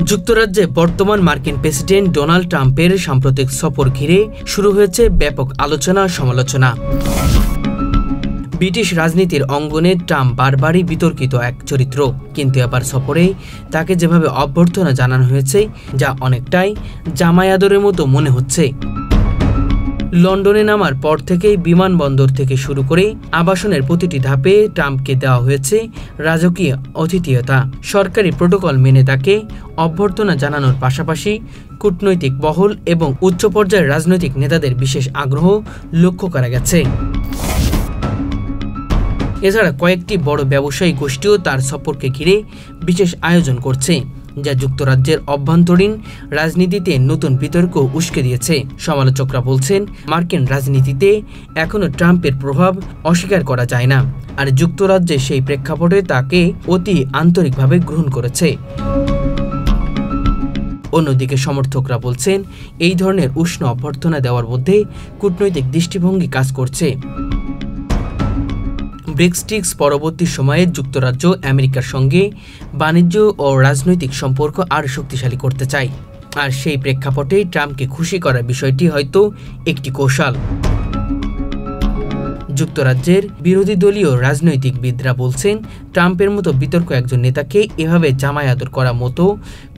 যুক্তরাজ্যে বর্তমান মার্কিন প্রেসিডেন্ট ডোনাল্ড ট্রাম্পের সাম্প্রতিক সফর ঘিরে শুরু হয়েছে ব্যাপক আলোচনা সমালোচনা। ব্রিটিশ রাজনীতির অঙ্গনে ট্রাম্প বারবারই বিতর্কিত এক চরিত্র, কিন্তু এবার সফরে তাকে যেভাবে অভ্যর্থনা জানানো হয়েছে যা অনেকটাই জামাই আদরের মতো মনে হচ্ছে। লন্ডনে নামার পর থেকেই বিমানবন্দর থেকে শুরু করে আবাসনের প্রতিটি ধাপে ট্রাম্পকে দেওয়া হয়েছে রাজকীয় আতিথেয়তা। সরকারি প্রোটোকল মেনে তাকে অভ্যর্থনা জানানোর পাশাপাশি কূটনৈতিক মহল এবং উচ্চ পর্যায়ের রাজনৈতিক নেতাদের বিশেষ আগ্রহ লক্ষ্য করা গেছে। এছাড়া কয়েকটি বড় ব্যবসায়ী গোষ্ঠীও তার সফরকে ঘিরে বিশেষ আয়োজন করছে, যা যুক্তরাজ্যের অভ্যন্তরীণ রাজনীতিতে নতুন বিতর্ক উস্কে দিয়েছে। সমালোচকরা বলছেন, মার্কিন রাজনীতিতে এখনও ট্রাম্পের প্রভাব অস্বীকার করা যায় না, আর যুক্তরাজ্যে সেই প্রেক্ষাপটে তাকে অতি আন্তরিকভাবে গ্রহণ করেছে। অন্যদিকে সমর্থকরা বলছেন, এই ধরনের উষ্ণ অভ্যর্থনা দেওয়ার মধ্যে কূটনৈতিক দৃষ্টিভঙ্গি কাজ করছে। ব্রেক্সিট পরবর্তী সময়ে যুক্তরাজ্য আমেরিকার সঙ্গে বাণিজ্য ও রাজনৈতিক সম্পর্ক আরও শক্তিশালী করতে চায়, আর সেই প্রেক্ষাপটে ট্রাম্পকে খুশি করার বিষয়টি হয়তো একটি কৌশল। যুক্তরাজ্যের বিরোধী দলীয় রাজনৈতিকবিদরা বলছেন, ট্রাম্পের মতো বিতর্ক একজন নেতাকে এভাবে জামাই আদর করার মতো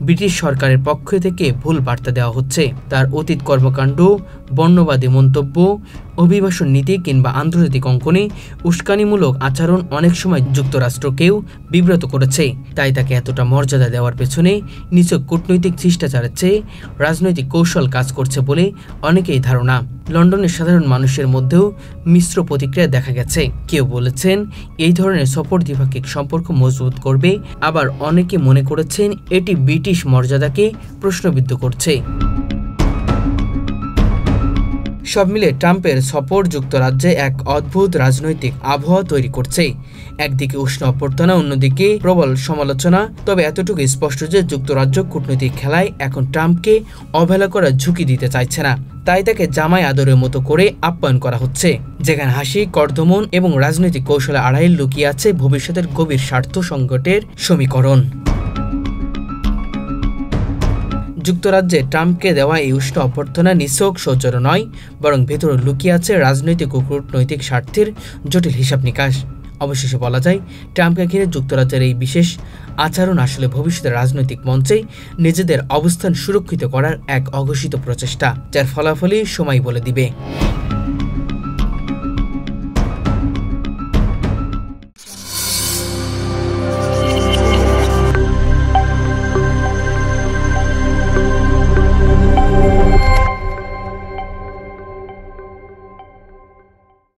ব্রিটিশ সরকারের পক্ষ থেকে ভুল বার্তা দেওয়া হচ্ছে। তার অতীত কর্মকাণ্ড, বর্ণবাদী মন্তব্য, অভিবাসন নীতি কিংবা আন্তর্জাতিক অঙ্গনে উস্কানিমূলক আচরণ অনেক সময় যুক্তরাষ্ট্রকেও বিব্রত করেছে। তাই তাকে এতটা মর্যাদা দেওয়ার পেছনে নিছক কূটনৈতিক শিষ্টাচারের চেয়ে রাজনৈতিক কৌশল কাজ করছে বলে অনেকেই ধারণা। লন্ডনের সাধারণ মানুষের মধ্যেও মিশ্র প্রতিক্রিয়া দেখা গেছে। কেউ বলেছেন, এই ধরনের সফর দ্বিপাক্ষিক সম্পর্ক মজবুত করবে, আবার অনেকে মনে করেছেন এটি ব্রিটিশ মর্যাদাকে প্রশ্নবিদ্ধ করছে। সব মিলে ট্রাম্পের সফর যুক্তরাজ্যে এক অদ্ভুত রাজনৈতিক আবহাওয়া তৈরি করছে। একদিকে উষ্ণ অভ্যর্থনা, অন্যদিকে প্রবল সমালোচনা। তবে এতটুকু স্পষ্ট যে যুক্তরাজ্য কূটনৈতিক খেলায় এখন ট্রাম্পকে অবহেলা করার ঝুঁকি দিতে চাইছে না। তাই তাকে জামাই আদরের মতো করে আপ্যায়ন করা হচ্ছে, যেখানে হাসি, কর্দমন এবং রাজনৈতিক কৌশলে আড়ালে লুকিয়ে আছে ভবিষ্যতের গভীর স্বার্থ সংকটের সমীকরণ। যুক্তরাজ্যে ট্রাম্পকে দেওয়া এই উষ্ণ অভ্যর্থনা নিছক সৌজন্য নয়, বরং ভেতরে লুকিয়ে আছে রাজনৈতিক ও কূটনৈতিক স্বার্থের জটিল হিসাব নিকাশ। অবশেষে বলা যায়, ট্রাম্পকে ঘিরে যুক্তরাজ্যের এই বিশেষ আচরণ আসলে ভবিষ্যতের রাজনৈতিক মঞ্চে নিজেদের অবস্থান সুরক্ষিত করার এক অঘোষিত প্রচেষ্টা, যার ফলাফলই সময় বলে দিবে।